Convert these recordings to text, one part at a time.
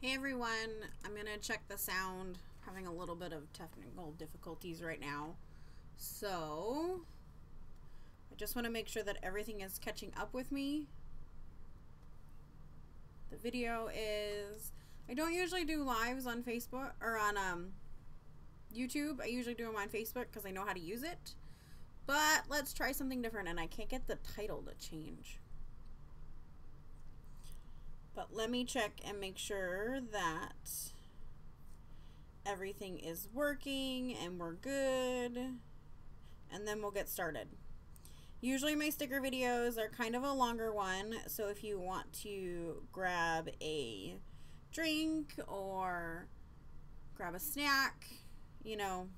Hey everyone, I'm gonna check the sound. Having a little bit of technical difficulties right now. So, I just want to make sure that everything is catching up with me. The video is... I don't usually do lives on Facebook or on YouTube. I usually do them on Facebook because I know how to use it. But let's try something different, and I can't get the title to change. But let me check and make sure that everything is working and we're good, and then we'll get started. Usually my sticker videos are kind of a longer one, so if you want to grab a drink or grab a snack, you know,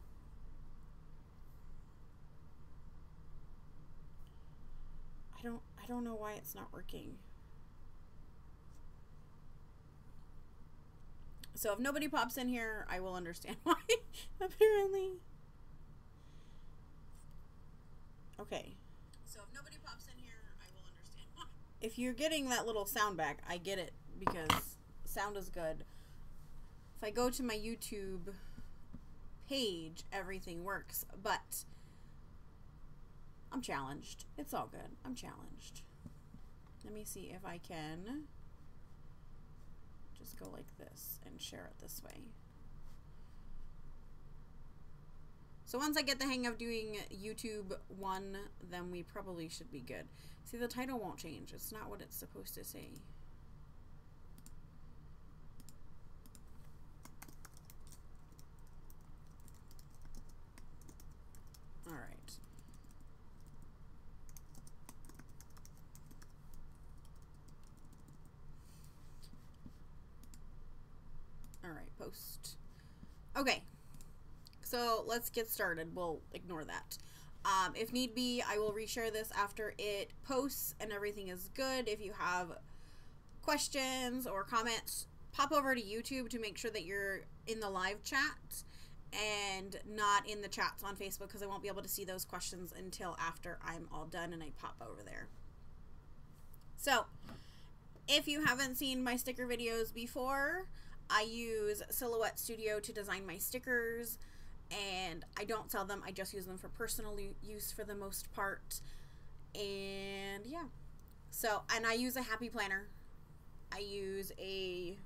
I don't know why it's not working. So if nobody pops in here, I will understand why, apparently. Okay. So if nobody pops in here, I will understand why. If you're getting that little sound back, I get it, because sound is good. If I go to my YouTube page, everything works, but I'm challenged. It's all good. I'm challenged. Let me see if I can just go like this and share it this way. So once I get the hang of doing YouTube 1, then we probably should be good. See, the title won't change. It's not what it's supposed to say. All right. All right, post. Okay, so let's get started. We'll ignore that. If need be, I will reshare this after it posts and everything is good. If you have questions or comments, pop over to YouTube to make sure that you're in the live chat and not in the chats on Facebook, because I won't be able to see those questions until after I'm all done and I pop over there. So, if you haven't seen my sticker videos before, I use Silhouette Studio to design my stickers, and I don't sell them. I just use them for personal use for the most part. And yeah. So, and I use a happy planner. I use a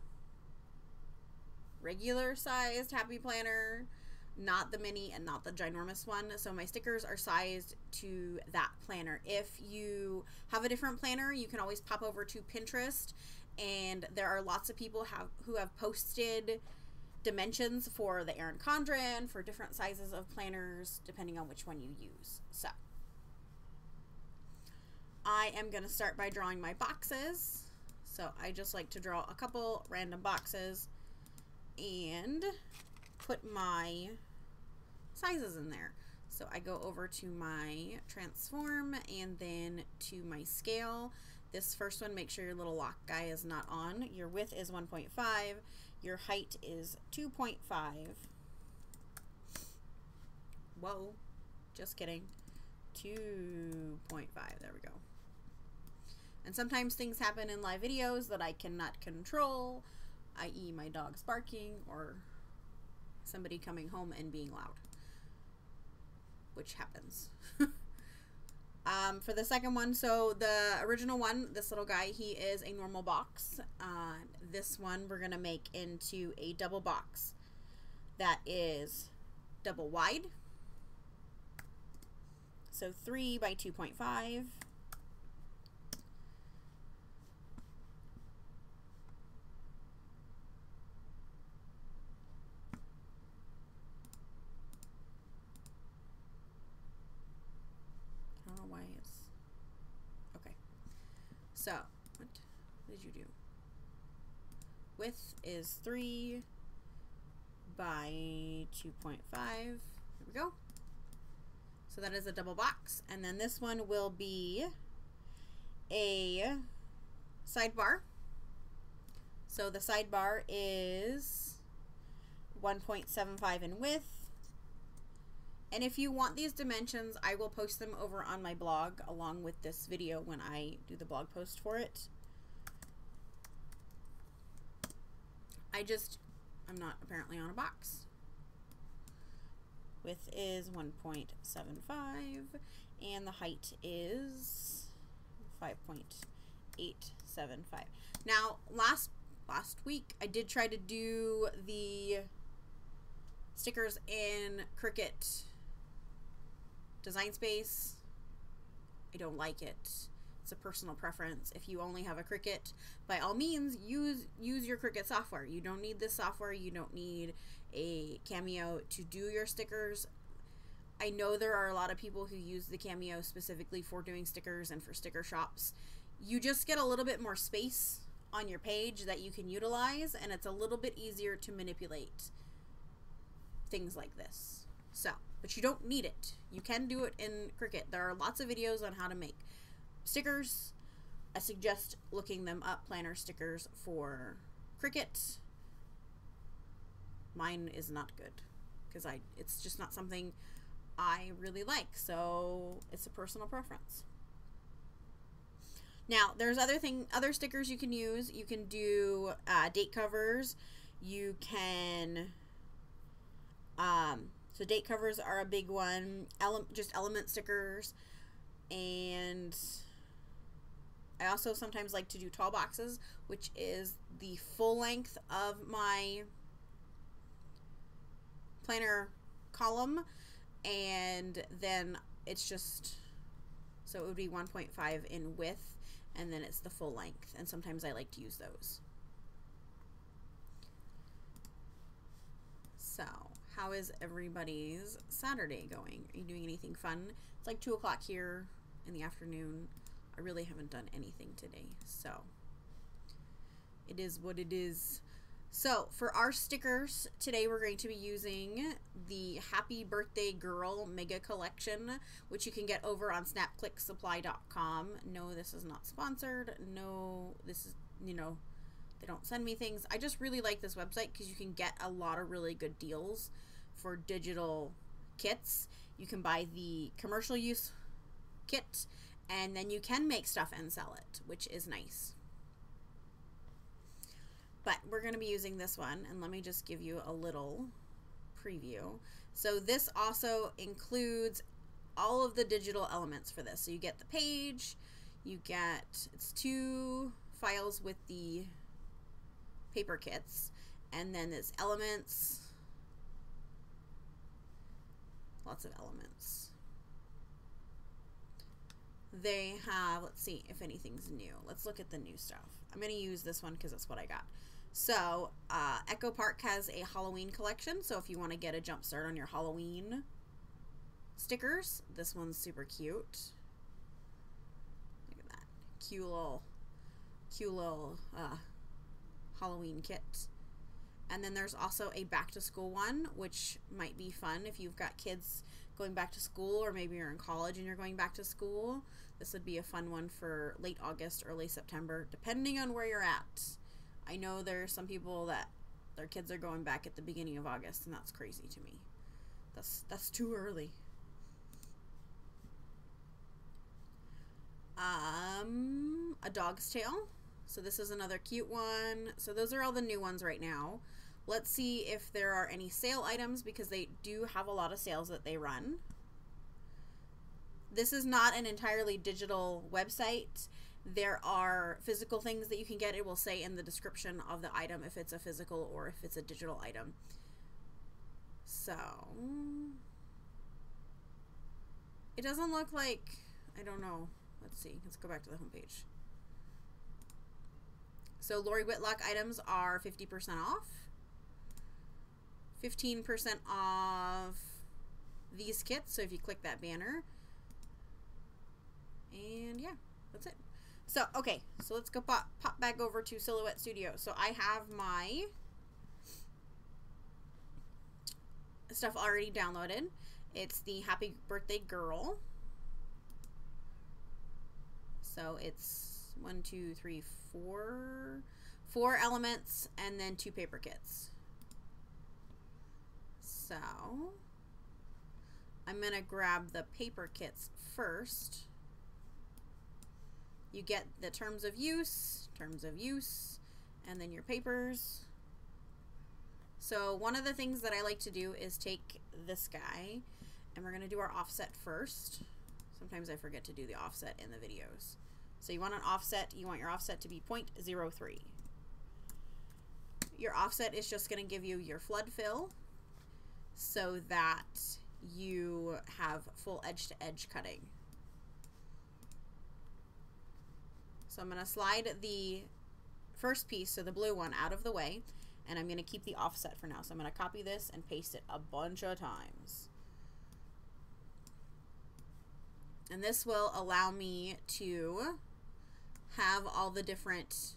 regular sized happy planner, not the mini and not the ginormous one. So my stickers are sized to that planner. If you have a different planner, you can always pop over to Pinterest, and there are lots of people who have posted dimensions for the Erin Condren, for different sizes of planners, depending on which one you use. So I am going to start by drawing my boxes. So I just like to draw a couple random boxes and put my sizes in there. So I go over to my transform and then to my scale. This first one, make sure your little lock guy is not on. Your width is 1.5. Your height is 2.5. Whoa, just kidding. 2.5, there we go. And sometimes things happen in live videos that I cannot control, i.e. my dog's barking or somebody coming home and being loud, which happens. For the second one, so the original one, this little guy, he is a normal box. This one we're going to make into a double box that is double wide. So 3 by 2.5. I don't know why it's... Okay. So, what did you do? Width is 3 by 2.5. There we go. So that is a double box. And then this one will be a sidebar. So the sidebar is 1.75 in width. And if you want these dimensions, I will post them over on my blog along with this video when I do the blog post for it. I'm not apparently on a box. Width is 1.75 and the height is 5.875. Now, last week I did try to do the stickers in Cricut Design Space. I don't like it. It's a personal preference. If you only have a Cricut, by all means, use your Cricut software. You don't need this software. You don't need a Cameo to do your stickers. I know there are a lot of people who use the Cameo specifically for doing stickers and for sticker shops. You just get a little bit more space on your page that you can utilize, and it's a little bit easier to manipulate things like this. So, but you don't need it. You can do it in Cricut. There are lots of videos on how to make stickers. I suggest looking them up, planner stickers for Cricut. Mine is not good because it's just not something I really like, so it's a personal preference. Now, there's other stickers you can use. You can do date covers. You can so date covers are a big one. Just element stickers, and I also sometimes like to do tall boxes, which is the full length of my planner column, and then it's just, so it would be 1.5 in width, and then it's the full length, and sometimes I like to use those. So, how is everybody's Saturday going? Are you doing anything fun? It's like 2 o'clock here in the afternoon. I really haven't done anything today, so it is what it is. So for our stickers today, we're going to be using the Happy Birthday Girl Mega Collection, which you can get over on snapclicksupply.com. No, this is not sponsored. No, this is, you know, they don't send me things. I just really like this website because you can get a lot of really good deals for digital kits. You can buy the commercial use kit, and then you can make stuff and sell it, which is nice. But we're going to be using this one, and let me just give you a little preview. So this also includes all of the digital elements for this. So you get the page, you get, it's 2 files with the paper kits, and then it's elements, lots of elements. They have, let's see if anything's new. Let's look at the new stuff. I'm going to use this one because that's what I got. So, Echo Park has a Halloween collection, so if you want to get a jump start on your Halloween stickers, this one's super cute. Look at that. Cute little Halloween kit. And then there's also a back to school one, which might be fun if you've got kids going back to school, or maybe you're in college and you're going back to school. This would be a fun one for late August, early September, depending on where you're at. I know there are some people that their kids are going back at the beginning of August, and that's crazy to me. That's too early. A Dog's Tale. So this is another cute one. So those are all the new ones right now. Let's see if there are any sale items, because they do have a lot of sales that they run. This is not an entirely digital website. There are physical things that you can get. It will say in the description of the item if it's a physical or if it's a digital item. So it doesn't look like, I don't know. Let's see. Let's go back to the homepage. So Lori Whitlock items are 50% off. 15% off these kits. So if you click that banner. And yeah, that's it. So, okay, so let's go pop back over to Silhouette Studio. So I have my stuff already downloaded. It's the Happy Birthday Girl. So it's 1, 2, 3, 4 elements, and then 2 paper kits. So I'm gonna grab the paper kits first. You get the terms of use, and then your papers. So one of the things that I like to do is take this guy, and we're going to do our offset first. Sometimes I forget to do the offset in the videos. So you want an offset, you want your offset to be 0.03. Your offset is just going to give you your flood fill so that you have full edge to edge cutting. So I'm going to slide the first piece, so the blue one, out of the way, and I'm going to keep the offset for now. So I'm going to copy this and paste it a bunch of times. And this will allow me to have all the different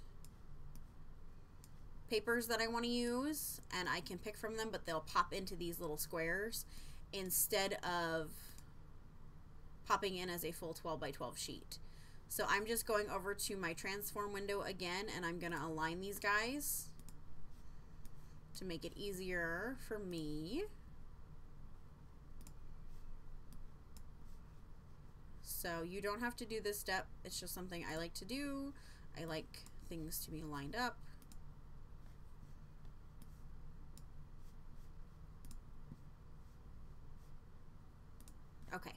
papers that I want to use, and I can pick from them, but they'll pop into these little squares instead of popping in as a full 12 by 12 sheet. So I'm just going over to my transform window again, and I'm going to align these guys to make it easier for me. So you don't have to do this step. It's just something I like to do. I like things to be lined up. Okay.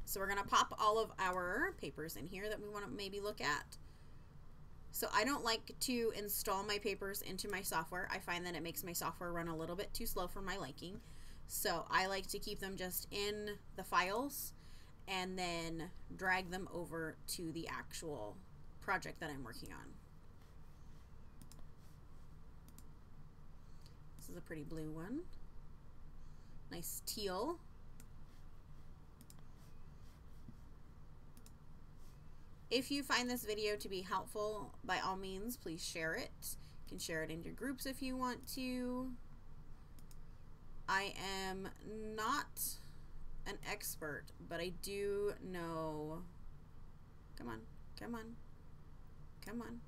So we're going to pop all of our papers in here that we want to maybe look at. So I don't like to install my papers into my software. I find that it makes my software run a little bit too slow for my liking. So I like to keep them just in the files and then drag them over to the actual project that I'm working on. This is a pretty blue one. Nice teal. If you find this video to be helpful, by all means, please share it. You can share it in your groups if you want to. I am not an expert, but I do know, come on, come on, come on.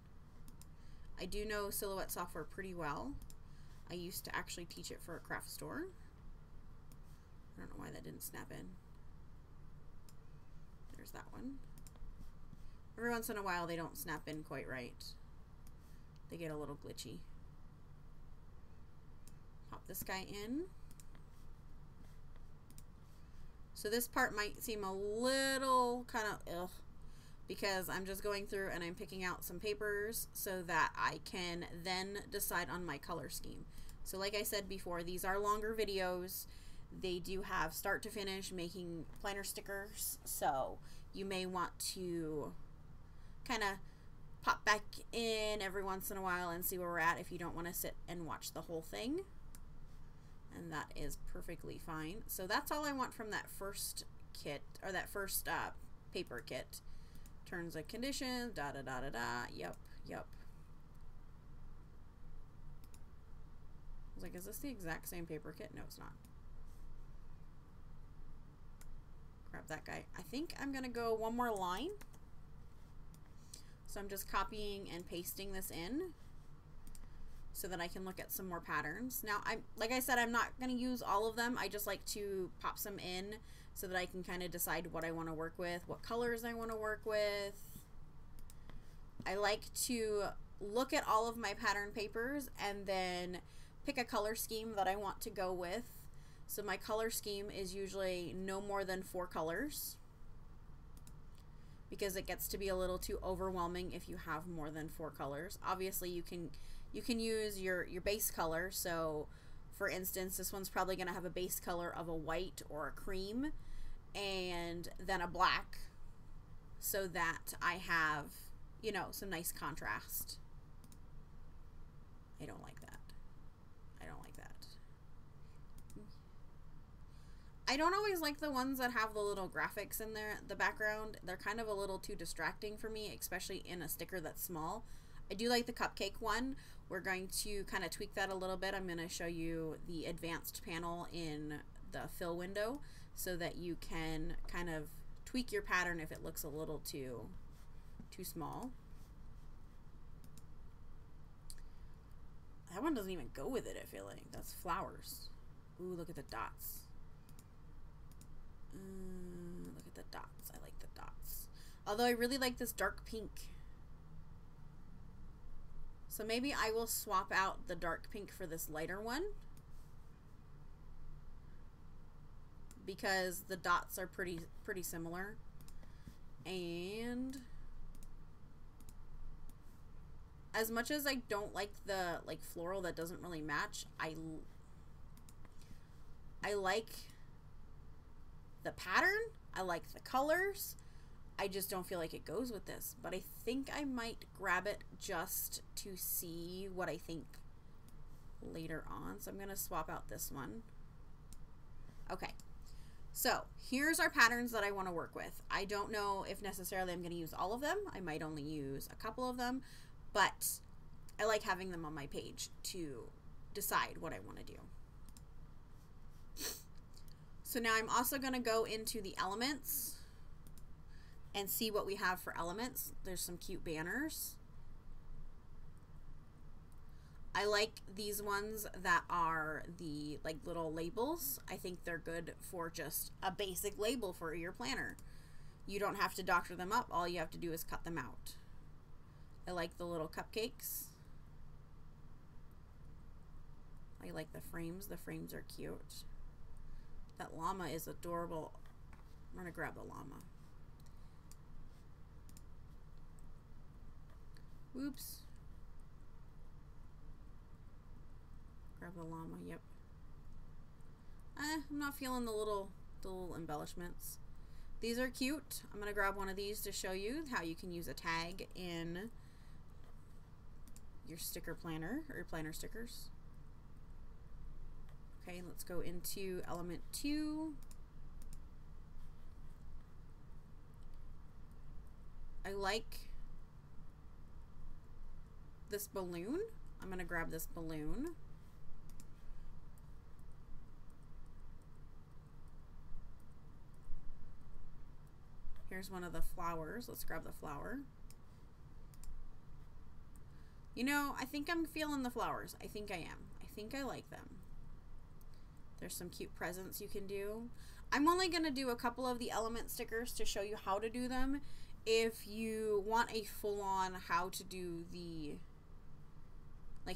I do know Silhouette software pretty well. I used to actually teach it for a craft store. I don't know why that didn't snap in. There's that one. Every once in a while they don't snap in quite right. They get a little glitchy. Pop this guy in. So this part might seem a little kind of ugh, because I'm just going through and I'm picking out some papers so that I can then decide on my color scheme. So like I said before, these are longer videos. They do have start to finish making planner stickers, so you may want to kind of pop back in every once in a while and see where we're at if you don't want to sit and watch the whole thing. And that is perfectly fine. So that's all I want from that first kit, or that first paper kit. Terms and conditions, da da da da da, yep, yep. I was like, is this the exact same paper kit? No, it's not. Grab that guy. I think I'm gonna go one more line. So I'm just copying and pasting this in so that I can look at some more patterns. Now, like I said, I'm not going to use all of them. I just like to pop some in so that I can kind of decide what I want to work with, what colors I want to work with. I like to look at all of my pattern papers and then pick a color scheme that I want to go with. So my color scheme is usually no more than 4 colors, because it gets to be a little too overwhelming if you have more than 4 colors. Obviously you can use your base color. So for instance, this one's probably going to have a base color of a white or a cream and then a black, so that I have, you know, some nice contrast. I don't like that. I don't like that. I don't always like the ones that have the little graphics in there, the background. They're kind of a little too distracting for me, especially in a sticker that's small. I do like the cupcake one. We're going to kind of tweak that a little bit. I'm going to show you the advanced panel in the fill window so that you can kind of tweak your pattern if it looks a little too small. That one doesn't even go with it, I feel like. That's flowers. Ooh, look at the dots. Look at the dots. I like the dots. Although I really like this dark pink. So maybe I will swap out the dark pink for this lighter one, because the dots are pretty similar. And as much as I don't like the floral that doesn't really match, I like the pattern, I like the colors. I just don't feel like it goes with this, but I think I might grab it just to see what I think later on. So I'm gonna swap out this one. Okay, so here's our patterns that I want to work with. I don't know if necessarily I'm going to use all of them. I might only use a couple of them, but I like having them on my page to decide what I want to do. So now I'm also going to go into the elements and see what we have for elements. There's some cute banners. I like these ones that are the little labels. I think they're good for just a basic label for your planner. You don't have to doctor them up. All you have to do is cut them out. I like the little cupcakes. I like the frames. The frames are cute. That llama is adorable. I'm gonna grab the llama. Oops. Grab the llama, yep. I'm not feeling the little embellishments. These are cute. I'm gonna grab one of these to show you how you can use a tag in your sticker planner or your planner stickers. Okay, let's go into element 2. I like this balloon. I'm gonna grab this balloon. Here's one of the flowers. Let's grab the flower. You know, I think I'm feeling the flowers. I think I am. I think I like them. There's some cute presents you can do. I'm only going to do a couple of the element stickers to show you how to do them. If you want a full-on how to do the,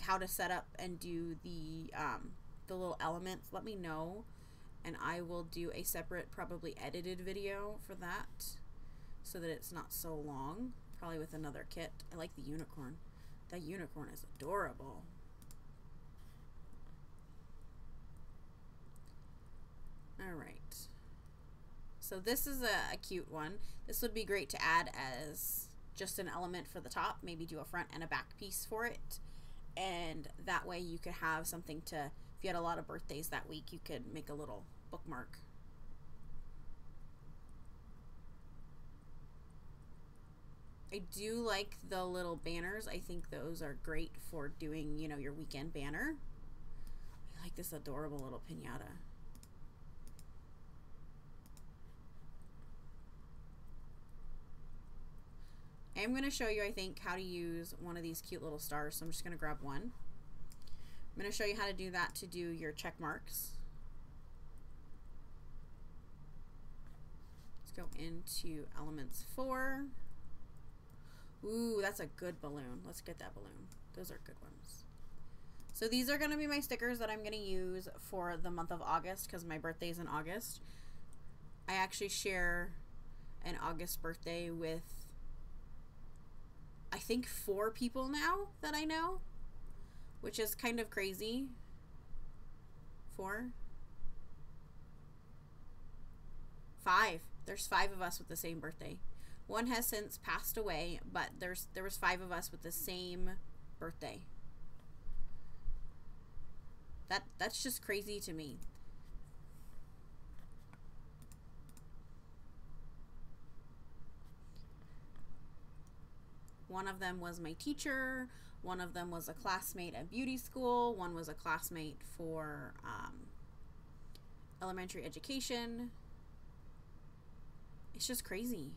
how to set up and do the little elements, let me know. And I will do a separate, probably edited video for that, so that it's not so long. Probably with another kit. I like the unicorn. That unicorn is adorable. Alright. So this is a cute one. This would be great to add as just an element for the top. Maybe do a front and a back piece for it. And that way you could have something to, if you had a lot of birthdays that week, you could make a little bookmark. I do like the little banners. I think those are great for doing, you know, your weekend banner. I like this adorable little piñata. I'm going to show you, I think, how to use one of these cute little stars. So I'm just going to grab one. I'm going to show you how to do that to do your check marks. Let's go into elements 4. Ooh, that's a good balloon. Let's get that balloon. Those are good ones. So these are going to be my stickers that I'm going to use for the month of August, because my birthday is in August. I actually share an August birthday with, I think, 4 people now that I know, which is kind of crazy. 4? 5. There's 5 of us with the same birthday. One has since passed away, but there was 5 of us with the same birthday. That's just crazy to me. One of them was my teacher. One of them was a classmate at beauty school. One was a classmate for elementary education. It's just crazy.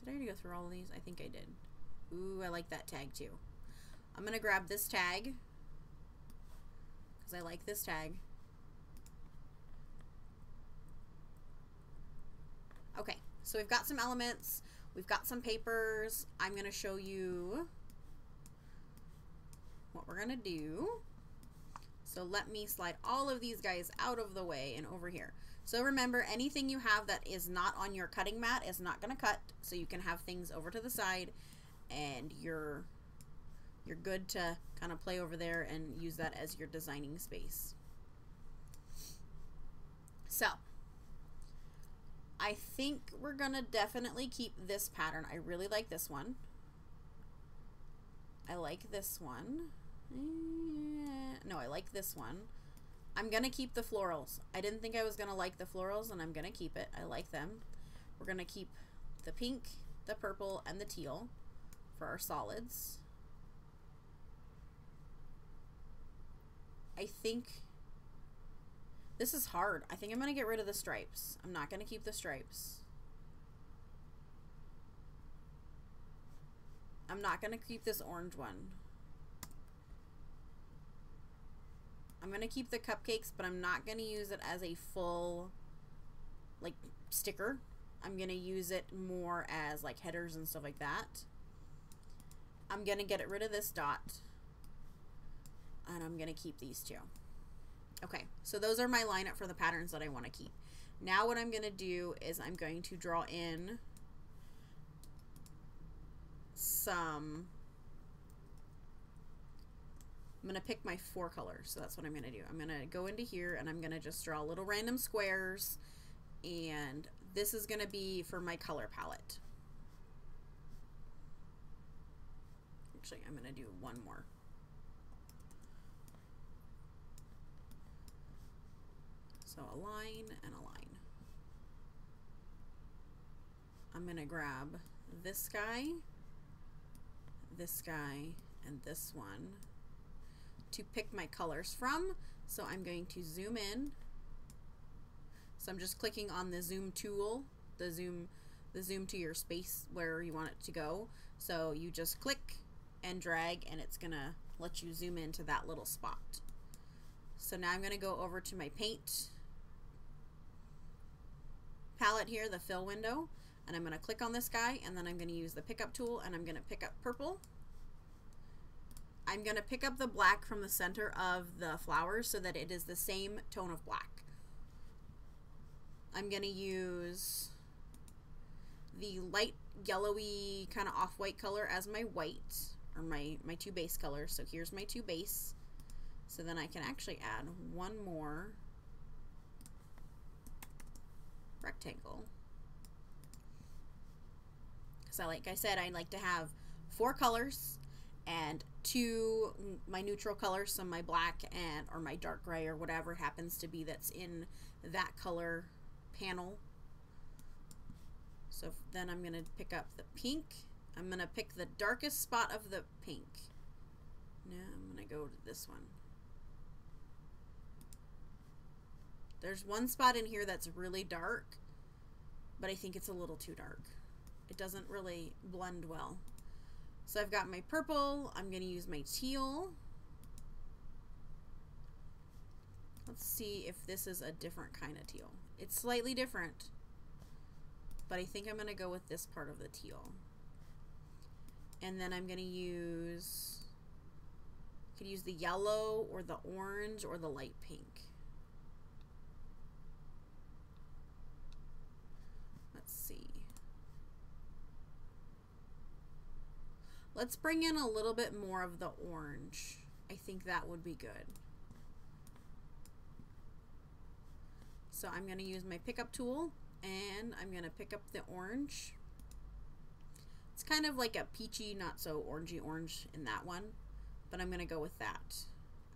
Did I already go through all of these? I think I did. Ooh, I like that tag too. I'm going to grab this tag because I like this tag. Okay, so we've got some elements. we've got some papers. I'm going to show you what we're going to do. So let me slide all of these guys out of the way and over here. So remember, anything you have that is not on your cutting mat is not going to cut. So you can have things over to the side and you're good to kind of play over there and use that as your designing space. So I think we're going to definitely keep this pattern. I really like this one. I like this one. No, I like this one. I'm going to keep the florals. I didn't think I was going to like the florals, and I'm going to keep it. I like them. We're going to keep the pink, the purple, and the teal for our solids. I think this is hard. I think I'm going to get rid of the stripes. I'm not going to keep the stripes. I'm not going to keep this orange one. I'm going to keep the cupcakes, but I'm not going to use it as a full, like, sticker. I'm going to use it more as, like, headers and stuff like that. I'm going to get rid of this dot. And I'm going to keep these two. Okay, so those are my lineup for the patterns that I want to keep. Now what I'm going to do is I'm going to draw in some... I'm going to pick my 4 colors, so that's what I'm going to do. I'm going to go into here and I'm going to just draw little random squares, and this is going to be for my color palette. Actually, I'm going to do one more. So a line and a line. I'm going to grab this guy, and this one to pick my colors from. So I'm going to zoom in. So I'm just clicking on the zoom tool, the zoom to your space where you want it to go. So you just click and drag and it's gonna let you zoom into that little spot. So now I'm gonna go over to my paint palette here, the fill window, and I'm gonna click on this guy, and then I'm gonna use the pickup tool and I'm gonna pick up purple. I'm going to pick up the black from the center of the flowers so that it is the same tone of black. I'm going to use the light yellowy kind of off-white color as my white, or my 2 base colors. So here's my 2 base. So then I can actually add one more rectangle. So like I said, I like to have 4 colors and 2 my neutral colors, so my black and or my dark gray or whatever happens to be that's in that color panel. So then I'm going to pick up the pink. I'm going to pick the darkest spot of the pink. Now I'm going to go to this one. There's one spot in here that's really dark, but I think it's a little too dark. It doesn't really blend well. So I've got my purple. I'm going to use my teal. Let's see if this is a different kind of teal. It's slightly different, but I think I'm going to go with this part of the teal. And then I'm going to use, could use the yellow or the orange or the light pink. Let's see. Let's bring in a little bit more of the orange. I think that would be good. So I'm going to use my pickup tool and I'm going to pick up the orange. It's kind of like a peachy, not so orangey orange in that one, but I'm going to go with that.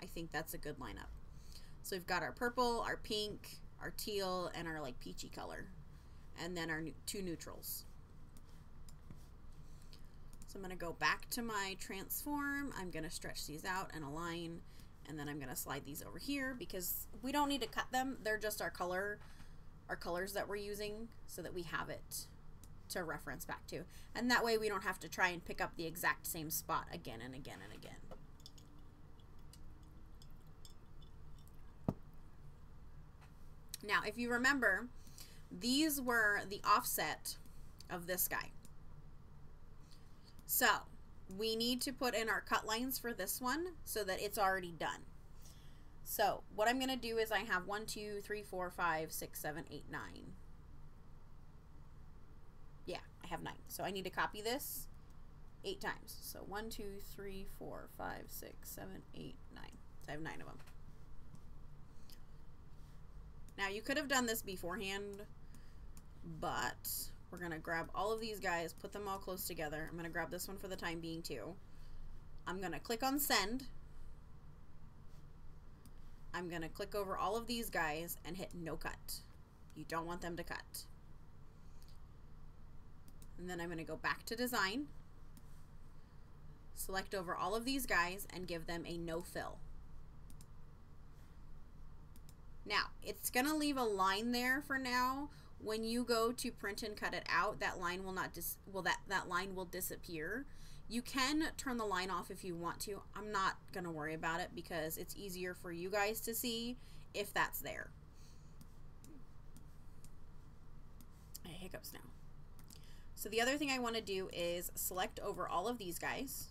I think that's a good lineup. So we've got our purple, our pink, our teal, and our like peachy color, and then our 2 neutrals. So I'm going to go back to my transform. I'm going to stretch these out and align, and then I'm going to slide these over here because we don't need to cut them. They're just our colors that we're using so that we have it to reference back to. And that way we don't have to try and pick up the exact same spot again and again and again. Now, if you remember, these were the offset of this guy. So we need to put in our cut lines for this one so that it's already done. So what I'm going to do is I have 1, 2, 3, 4, 5, 6, 7, 8, 9. Yeah, I have 9. So I need to copy this 8 times. So 1, 2, 3, 4, 5, 6, 7, 8, 9. So I have 9 of them. Now you could have done this beforehand, but we're going to grab all of these guys, put them all close together. I'm going to grab this one for the time being too. I'm going to click on send. I'm going to click over all of these guys and hit no cut. You don't want them to cut. And then I'm going to go back to design, select over all of these guys and give them a no fill. Now, it's going to leave a line there for now. When you go to print and cut it out, that line will not that line will disappear. You can turn the line off if you want to. I'm not going to worry about it because it's easier for you guys to see if that's there. I have hiccups now. So the other thing I want to do is select over all of these guys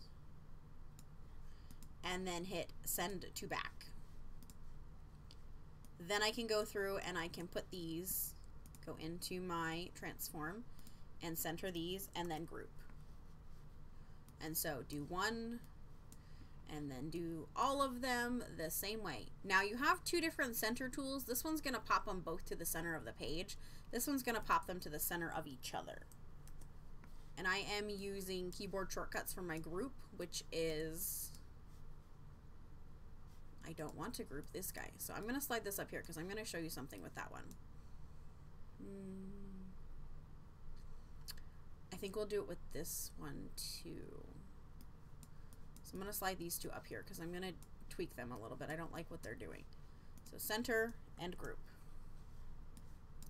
and then hit send to back. Then I can go through and I can put these, go into my transform and center these and then group. And so do one and then do all of them the same way. Now you have 2 different center tools. This one's going to pop them both to the center of the page. This one's going to pop them to the center of each other. And I am using keyboard shortcuts for my group, which is, I don't want to group this guy. So I'm going to slide this up here because I'm going to show you something with that one. I think we'll do it with this one too. So I'm going to slide these 2 up here because I'm going to tweak them a little bit. I don't like what they're doing. So center and group.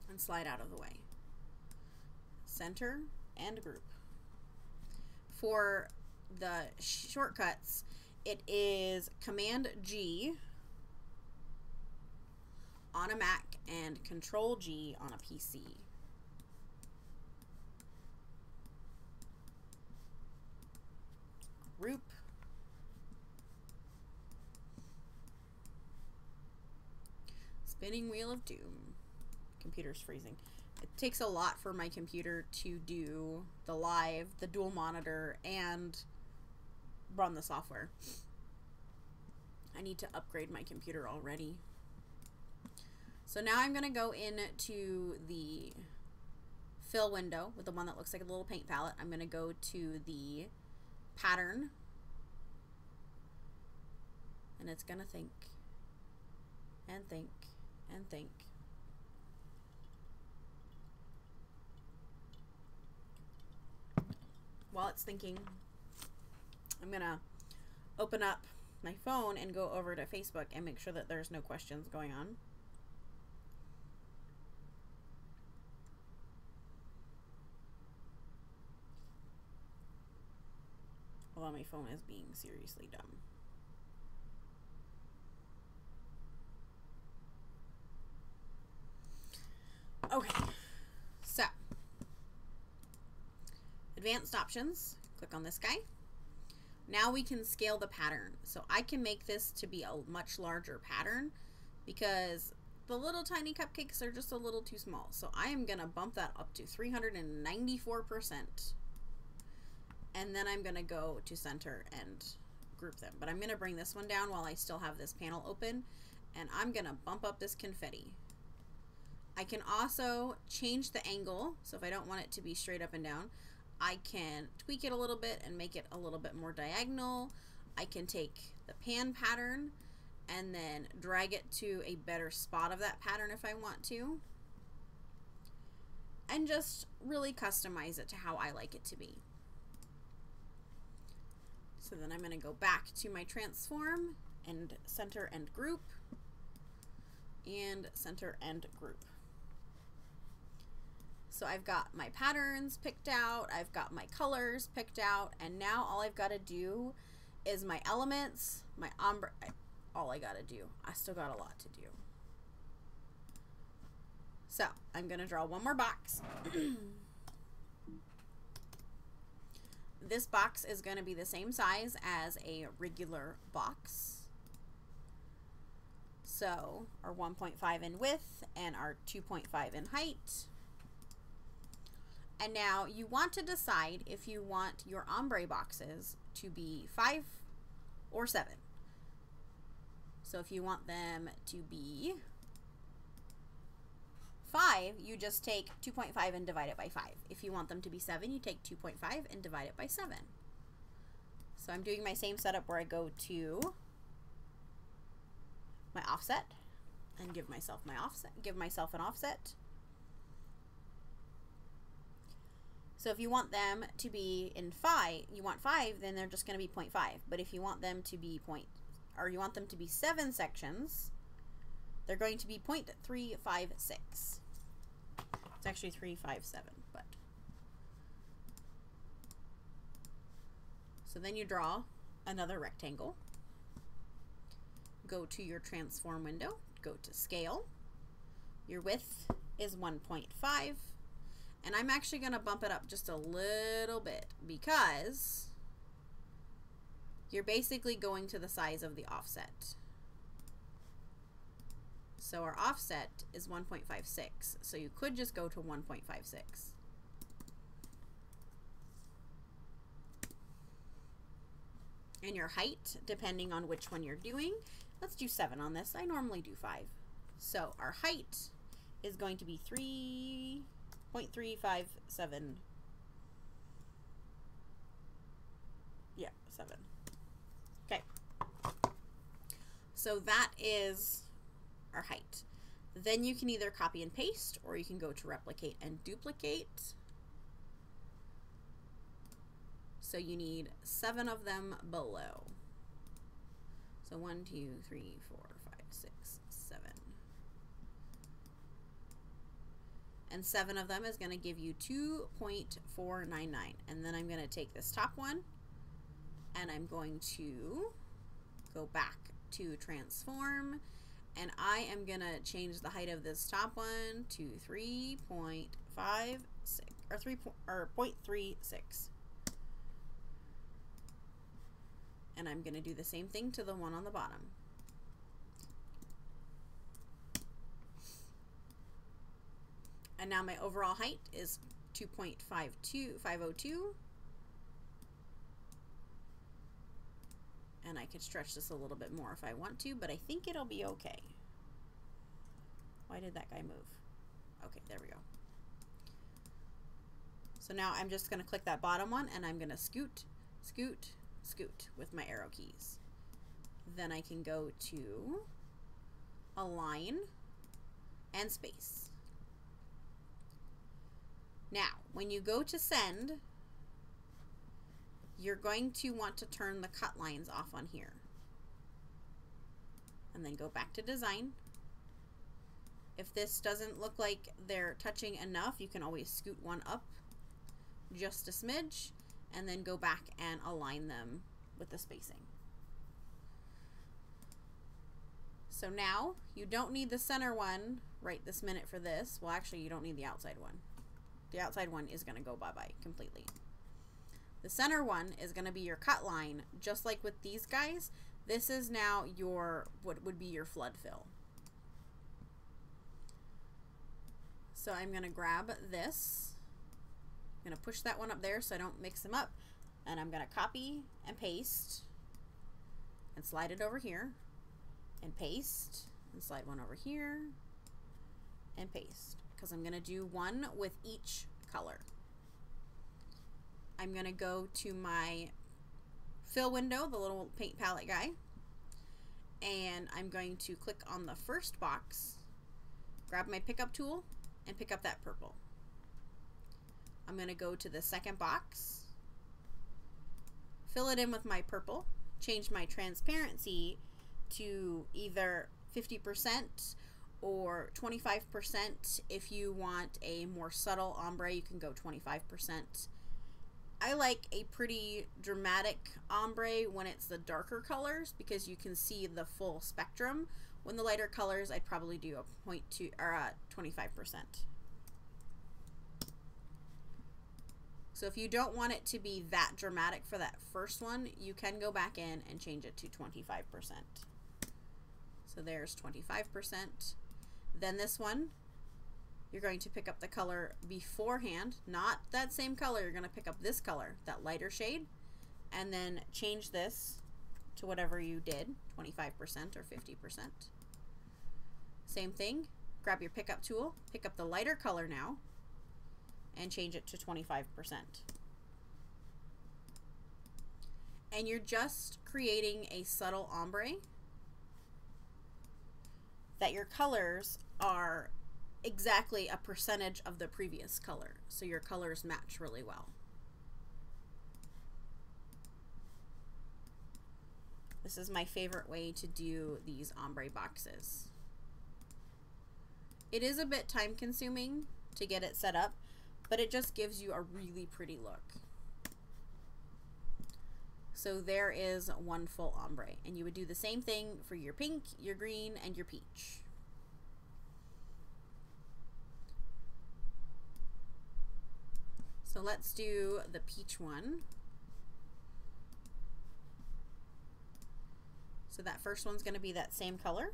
And slide out of the way. Center and group. For the shortcuts, it is Command G on a Mac and Control G on a PC. Group. Spinning Wheel of Doom. Computer's freezing. It takes a lot for my computer to do the live, the dual monitor, and run the software. I need to upgrade my computer already. So now I'm going to go into the fill window with the one that looks like a little paint palette. I'm going to go to the pattern, and it's going to think and think and think. While it's thinking, I'm going to open up my phone and go over to Facebook and make sure that there's no questions going on. Although my phone is being seriously dumb. Okay, so advanced options, click on this guy. Now we can scale the pattern. So I can make this to be a much larger pattern because the little tiny cupcakes are just a little too small. So I am going to bump that up to 394%. And then I'm going to go to center and group them. But I'm going to bring this one down while I still have this panel open. And I'm going to bump up this confetti. I can also change the angle. So if I don't want it to be straight up and down, I can tweak it a little bit and make it a little bit more diagonal. I can take the pan pattern and then drag it to a better spot of that pattern if I want to. And just really customize it to how I like it to be. So then I'm going to go back to my transform and center and group and center and group. So I've got my patterns picked out, I've got my colors picked out, and now all I've got to do is my elements, my ombre, all I got to do. I still got a lot to do. So I'm going to draw one more box. this box is going to be the same size as a regular box. So our 1.5 in width and our 2.5 in height. And now you want to decide if you want your ombre boxes to be 5 or 7. So if you want them to be 5, you just take 2.5 and divide it by 5. If you want them to be 7, you take 2.5 and divide it by 7. So I'm doing my same setup where I go to my offset and give myself my offset, give myself an offset. So if you want them to be in 5, you want 5, then they're just going to be 0.5. But if you want them to be you want them to be 7 sections, they're going to be 0.356. It's actually 357, but. So then you draw another rectangle. Go to your transform window, go to scale. Your width is 1.5. And I'm actually going to bump it up just a little bit because you're basically going to the size of the offset. So our offset is 1.56. So you could just go to 1.56. And your height, depending on which one you're doing, let's do 7 on this. I normally do 5. So our height is going to be 3.357. Yeah, 7. Okay. So that is our height. Then you can either copy and paste, or you can go to replicate and duplicate. So you need 7 of them below. So 1, 2, 3, 4, 5, 6, 7. And 7 of them is going to give you 2.499. And then I'm going to take this top one and I'm going to go back to transform, and I am going to change the height of this top one to 3.56 or 0.36. And I'm going to do the same thing to the one on the bottom. And now my overall height is 2.502. And I could stretch this a little bit more if I want to, but I think it'll be okay. Why did that guy move? Okay, there we go. So now I'm just going to click that bottom one and I'm going to scoot, scoot, scoot with my arrow keys. Then I can go to align and space. Now, when you go to send, you're going to want to turn the cut lines off on here. And then go back to design. If this doesn't look like they're touching enough, you can always scoot one up just a smidge and then go back and align them with the spacing. So now you don't need the center one right this minute for this. Well, actually, you don't need the outside one. The outside one is going to go bye-bye completely. The center one is going to be your cut line, just like with these guys. This is now your, what would be your flood fill. So I'm going to grab this. I'm going to push that one up there so I don't mix them up. And I'm going to copy and paste and slide it over here and paste and slide one over here and paste, because I'm going to do one with each color. I'm going to go to my fill window, the little paint palette guy, and I'm going to click on the first box, grab my pickup tool, and pick up that purple. I'm going to go to the second box, fill it in with my purple, change my transparency to either 50% or 25%. If you want a more subtle ombre, you can go 25%. I like a pretty dramatic ombre when it's the darker colors because you can see the full spectrum. When the lighter colors, I'd probably do a 0.2 or a 25%. So if you don't want it to be that dramatic for that first one, you can go back in and change it to 25%. So there's 25%. Then this one, you're going to pick up the color beforehand, not that same color. You're going to pick up this color, that lighter shade, and then change this to whatever you did, 25% or 50%. Same thing, grab your pickup tool, pick up the lighter color now, and change it to 25%. And you're just creating a subtle ombre that your colors are exactly a percentage of the previous color, so your colors match really well. This is my favorite way to do these ombre boxes. It is a bit time consuming to get it set up, but it just gives you a really pretty look. So there is one full ombre, and you would do the same thing for your pink, your green, and your peach. So let's do the peach one. So that first one's going to be that same color.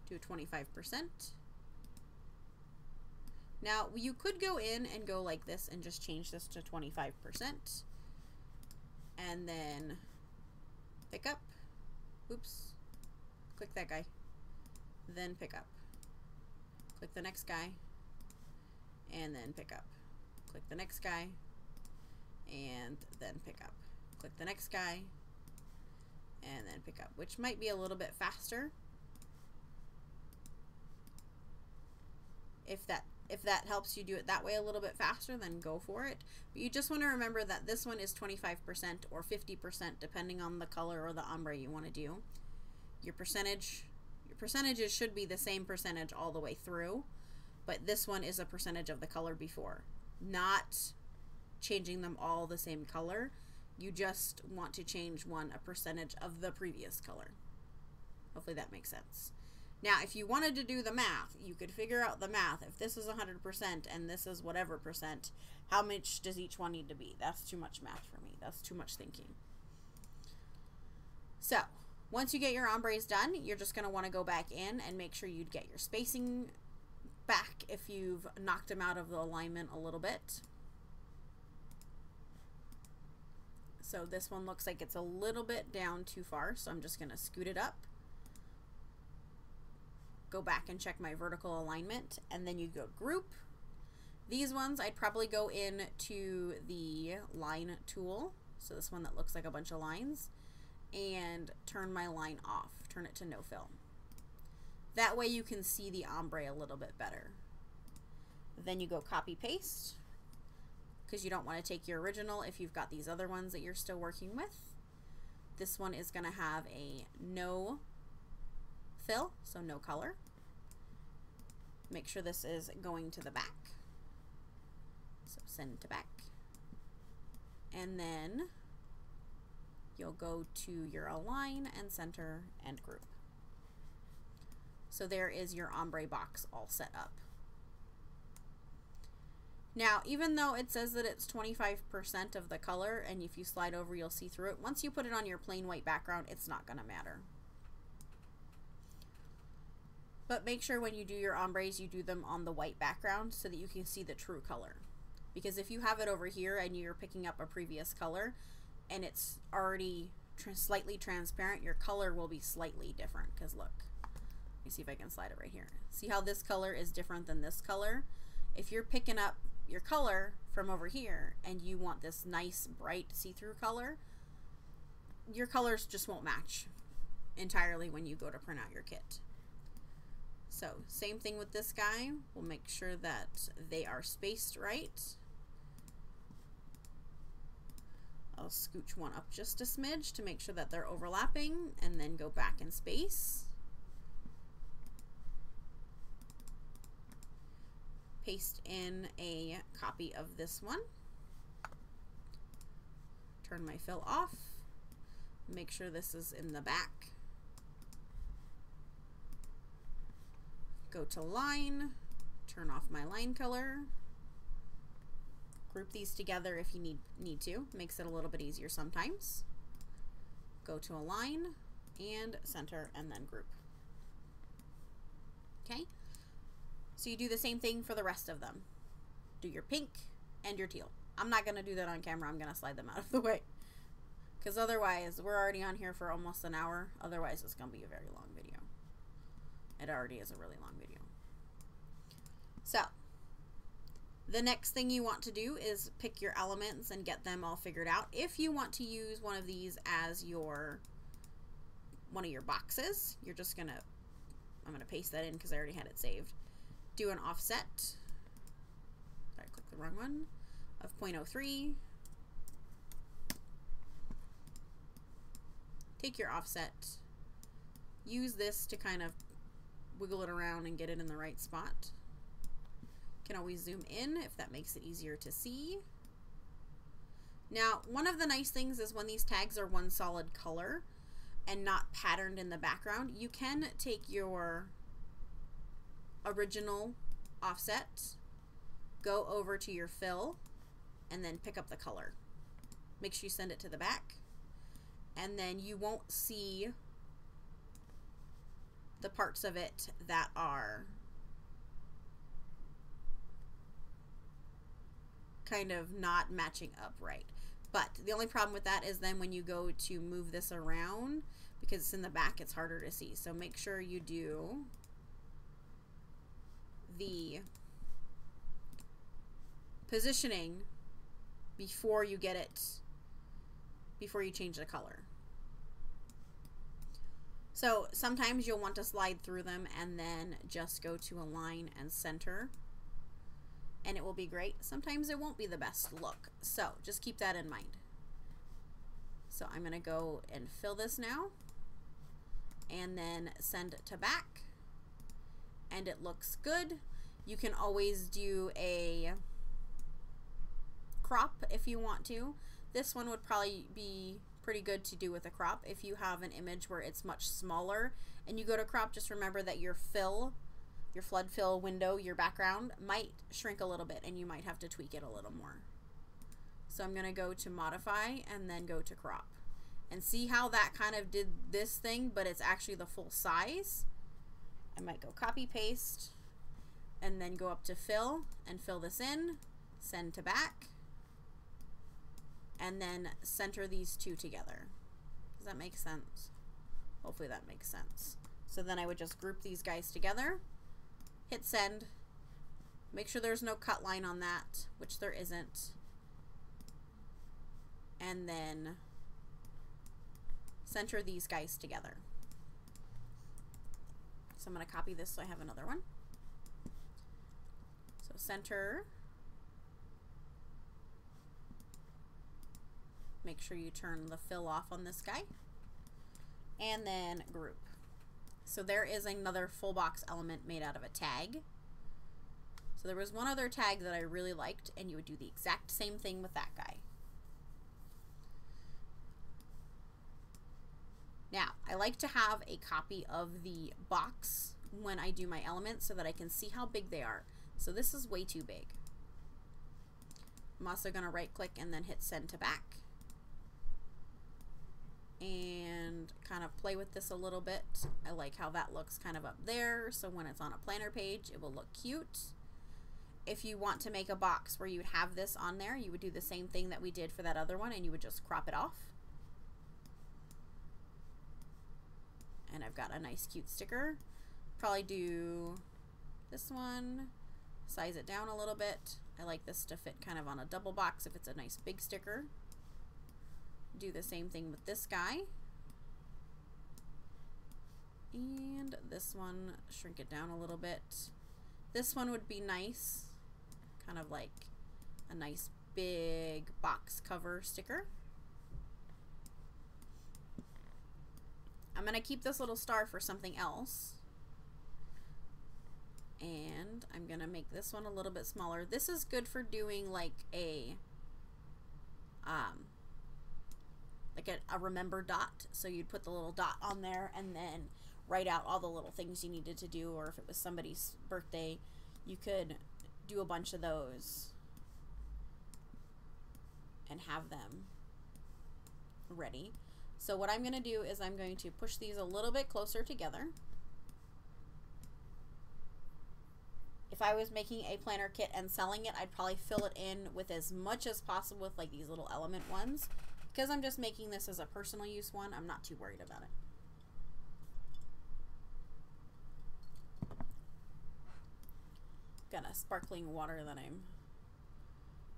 Do 25%. Now you could go in and go like this and just change this to 25%. And then pick up. Oops. Click that guy. Then pick up. Click the next guy. And then pick up. Click the next guy, and then pick up. Click the next guy, and then pick up, which might be a little bit faster. If that helps you do it that way a little bit faster, then go for it. But you just want to remember that this one is 25% or 50% depending on the color or the ombre you want to do. Your percentages should be the same percentage all the way through, but this one is a percentage of the color before. Not changing them all the same color. You just want to change one a percentage of the previous color. Hopefully that makes sense. Now, if you wanted to do the math, you could figure out the math. If this is 100% and this is whatever percent, how much does each one need to be? That's too much math for me. That's too much thinking. So, once you get your ombres done, you're just going to want to go back in and make sure you get your spacing back if you've knocked them out of the alignment a little bit. So this one looks like it's a little bit down too far, so I'm just going to scoot it up. Go back and check my vertical alignment, and then you go group. These ones I'd probably go in to the line tool, so this one that looks like a bunch of lines, and turn my line off, turn it to no fill. That way you can see the ombre a little bit better. Then you go copy paste, because you don't want to take your original if you've got these other ones that you're still working with. This one is going to have a no fill, so no color. Make sure this is going to the back. So send to back. And then you'll go to your align and center and group. So there is your ombre box all set up. Now, even though it says that it's 25% of the color, and if you slide over, you'll see through it, once you put it on your plain white background, it's not going to matter. But make sure when you do your ombres, you do them on the white background so that you can see the true color. Because if you have it over here and you're picking up a previous color and it's already slightly transparent, your color will be slightly different. Because look, let me see if I can slide it right here. See how this color is different than this color? If you're picking up your color from over here and you want this nice bright see-through color, your colors just won't match entirely when you go to print out your kit. So same thing with this guy. We'll make sure that they are spaced right. I'll scooch one up just a smidge to make sure that they're overlapping, and then go back and space. Paste in a copy of this one. Turn my fill off. Make sure this is in the back. Go to line, turn off my line color. Group these together if you need to. Makes it a little bit easier sometimes. Go to align and center and then group. Okay, so you do the same thing for the rest of them. Do your pink and your teal. I'm not going to do that on camera. I'm going to slide them out of the way, because otherwise we're already on here for almost an hour. Otherwise it's going to be a very long video. It already is a really long video. So the next thing you want to do is pick your elements and get them all figured out. If you want to use one of these as one of your boxes, you're just going to, I'm going to paste that in because I already had it saved. Do an offset. Sorry, I clicked the wrong one. Of 0.03. Take your offset. Use this to kind of wiggle it around and get it in the right spot. You can always zoom in if that makes it easier to see. Now, one of the nice things is when these tags are one solid color and not patterned in the background, you can take your original offset, go over to your fill, and then pick up the color. Make sure you send it to the back, and then you won't see the parts of it that are kind of not matching up right. But the only problem with that is then when you go to move this around, because it's in the back, it's harder to see. So make sure you do the positioning before you get it, before you change the color. So sometimes you'll want to slide through them and then just go to align and center, and it will be great. Sometimes it won't be the best look, so just keep that in mind. So I'm going to go and fill this now and then send to back, and it looks good. You can always do a crop if you want to. This one would probably be pretty good to do with a crop. If you have an image where it's much smaller and you go to crop, just remember that your fill, your flood fill window, your background might shrink a little bit and you might have to tweak it a little more. So I'm going to go to modify and then go to crop, and see how that kind of did this thing, but it's actually the full size. I might go copy paste and then go up to fill and fill this in, send to back, and then center these two together. Does that make sense? Hopefully that makes sense. So then I would just group these guys together, hit send, make sure there's no cut line on that, which there isn't, and then center these guys together. So I'm going to copy this so I have another one. So center. Make sure you turn the fill off on this guy. And then group. So there is another full box element made out of a tag. So there was one other tag that I really liked, and you would do the exact same thing with that guy. Now, I like to have a copy of the box when I do my elements so that I can see how big they are. So this is way too big. I'm also going to right click and then hit send to back, and kind of play with this a little bit. I like how that looks kind of up there, so when it's on a planner page it will look cute. If you want to make a box where you would have this on there, you would do the same thing that we did for that other one, and you would just crop it off. And I've got a nice cute sticker. Probably do this one, size it down a little bit. I like this to fit kind of on a double box if it's a nice big sticker. Do the same thing with this guy. And this one, shrink it down a little bit. This one would be nice, kind of like a nice big box cover sticker. I'm going to keep this little star for something else. And I'm going to make this one a little bit smaller. This is good for doing like a remember dot. So you'd put the little dot on there and then write out all the little things you needed to do, or if it was somebody's birthday, you could do a bunch of those and have them ready. So what I'm going to do is I'm going to push these a little bit closer together. If I was making a planner kit and selling it, I'd probably fill it in with as much as possible with like these little element ones. Because I'm just making this as a personal use one, I'm not too worried about it. Got a sparkling water that I'm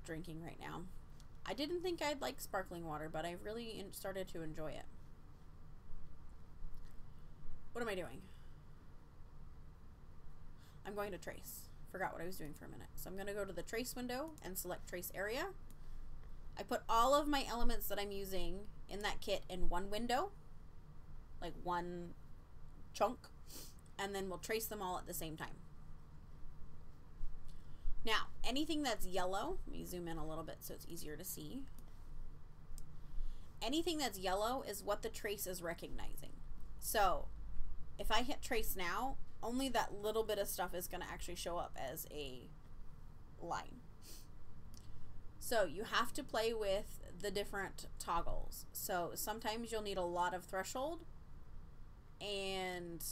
drinking right now. I didn't think I'd like sparkling water, but I've really started to enjoy it. What am I doing? I'm going to trace. Forgot what I was doing for a minute. So I'm going to go to the trace window and select trace area. I put all of my elements that I'm using in that kit in one window, like one chunk, and then we'll trace them all at the same time. Now, anything that's yellow, let me zoom in a little bit so it's easier to see. Anything that's yellow is what the trace is recognizing. So if I hit trace now, only that little bit of stuff is going to actually show up as a line. So you have to play with the different toggles. So sometimes you'll need a lot of threshold and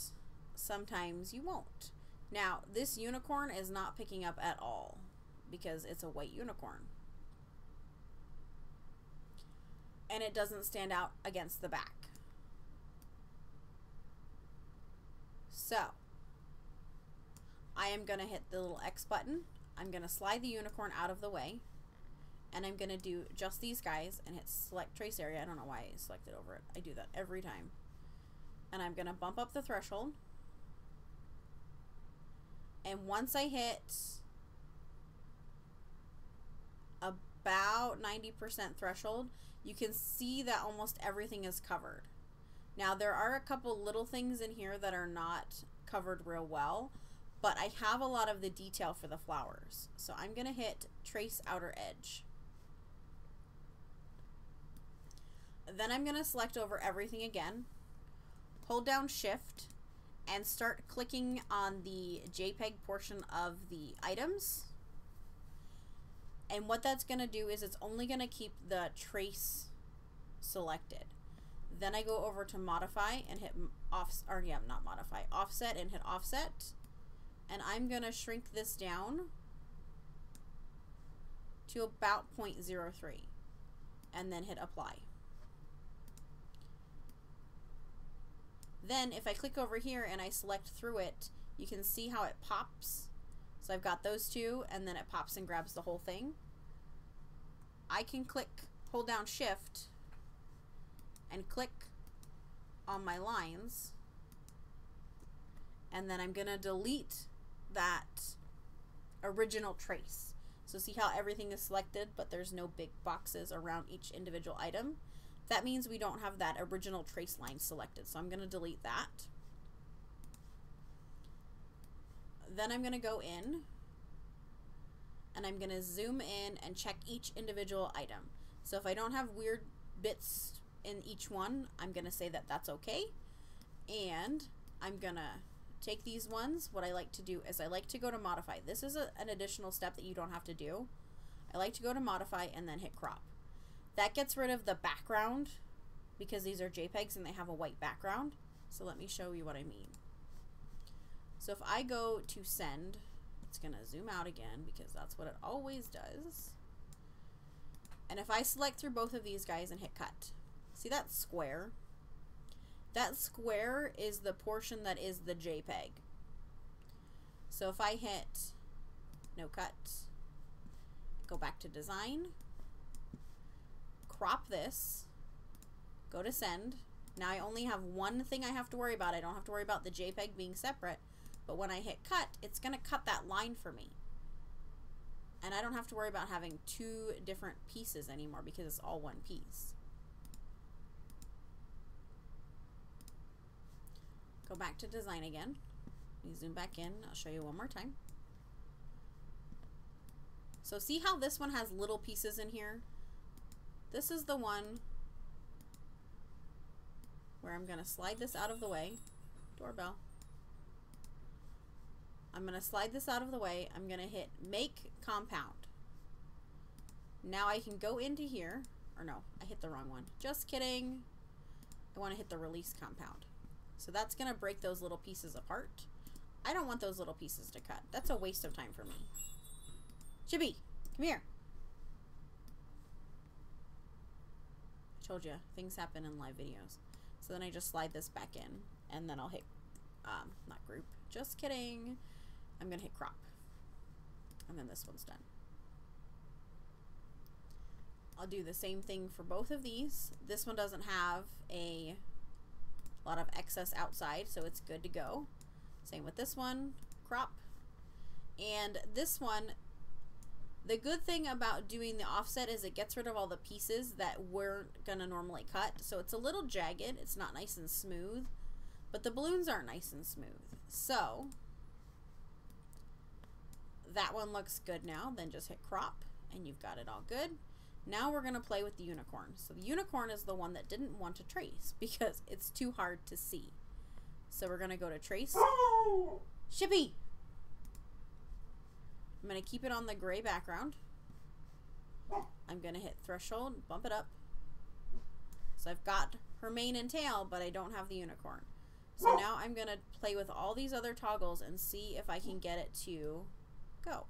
sometimes you won't. Now, this unicorn is not picking up at all because it's a white unicorn. And it doesn't stand out against the back. So, I am going to hit the little X button. I'm going to slide the unicorn out of the way. And I'm going to do just these guys and hit select trace area. I don't know why I selected over it. I do that every time. And I'm going to bump up the threshold. And once I hit about 90% threshold, you can see that almost everything is covered. Now there are a couple little things in here that are not covered real well, but I have a lot of the detail for the flowers. So I'm going to hit trace outer edge. Then I'm going to select over everything again, hold down shift, and start clicking on the JPEG portion of the items. And what that's going to do is it's only going to keep the trace selected. Then I go over to modify and hit offset and hit offset. And I'm going to shrink this down to about 0.03 and then hit apply. Then if I click over here and I select through it, you can see how it pops. So I've got those two and then it pops and grabs the whole thing. I can hold down shift and click on my lines, and then I'm gonna delete that original trace. So see how everything is selected but there's no big boxes around each individual item? That means we don't have that original trace line selected, so I'm going to delete that. Then I'm going to go in and I'm going to zoom in and check each individual item. So if I don't have weird bits in each one, I'm going to say that that's okay. And I'm going to take these ones. What I like to do is I like to go to modify. This is an additional step that you don't have to do. I like to go to modify and then hit crop. That gets rid of the background because these are JPEGs and they have a white background. So let me show you what I mean. So if I go to send, it's going to zoom out again because that's what it always does. And if I select through both of these guys and hit cut, see that square? That square is the portion that is the JPEG. So if I hit no cut, go back to design, crop this, go to send. Now I only have one thing I have to worry about. I don't have to worry about the JPEG being separate, but when I hit cut, it's going to cut that line for me. And I don't have to worry about having two different pieces anymore because it's all one piece. Go back to design again. You zoom back in. I'll show you one more time. So see how this one has little pieces in here? This is the one where I'm going to slide this out of the way. Doorbell. I'm going to slide this out of the way. I'm going to hit make compound. Now I can go into here, or no, I hit the wrong one. Just kidding. I want to hit the release compound. So that's going to break those little pieces apart. I don't want those little pieces to cut. That's a waste of time for me. Chibi, come here. I told you, things happen in live videos. So then I just slide this back in, and then I'll hit, not group, just kidding. I'm going to hit crop. And then this one's done. I'll do the same thing for both of these. This one doesn't have a lot of excess outside, so it's good to go. Same with this one, crop. And this one, the good thing about doing the offset is it gets rid of all the pieces that we're gonna normally cut. So it's a little jagged, it's not nice and smooth, but the balloons aren't nice and smooth. So that one looks good now. Then just hit crop and you've got it all good. Now we're gonna play with the unicorn. So the unicorn is the one that didn't want to trace because it's too hard to see. So we're gonna go to trace. Shippy! I'm gonna keep it on the gray background. I'm gonna hit threshold, bump it up. So I've got her mane and tail, but I don't have the unicorn. So now I'm gonna play with all these other toggles and see if I can get it to go.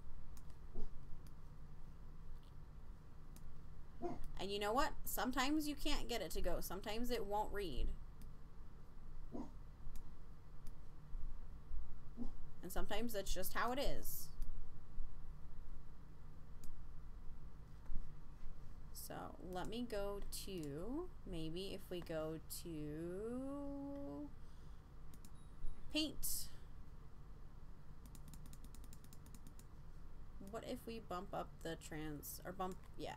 And you know what? Sometimes you can't get it to go. Sometimes it won't read. And sometimes that's just how it is. So let me go to, maybe if we go to paint. What if we bump up the yeah.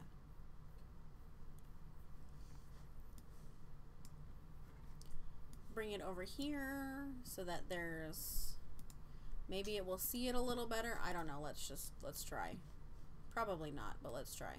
Bring it over here so that there's, maybe it will see it a little better. I don't know. Let's try. Probably not, but let's try.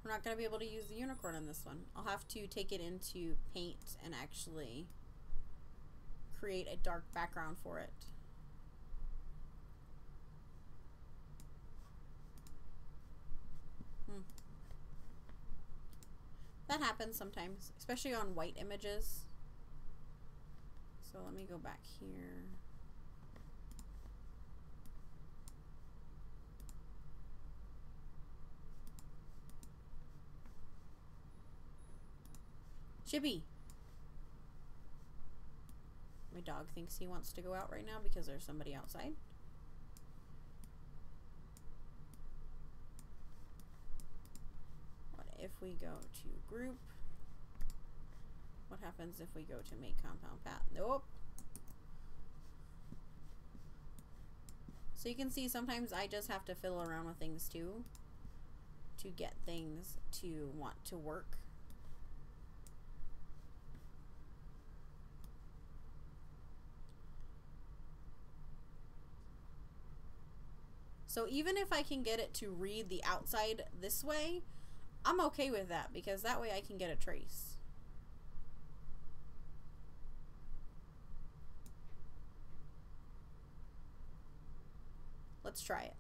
We're not going to be able to use the unicorn on this one. I'll have to take it into paint and actually create a dark background for it. That happens sometimes, especially on white images. So let me go back here. Chibi! My dog thinks he wants to go out right now because there's somebody outside. What if we go to group? What happens if we go to make compound path? Nope. So you can see sometimes I just have to fiddle around with things too to get things to want to work. So even if I can get it to read the outside this way, I'm okay with that because that way I can get a trace. Let's try it.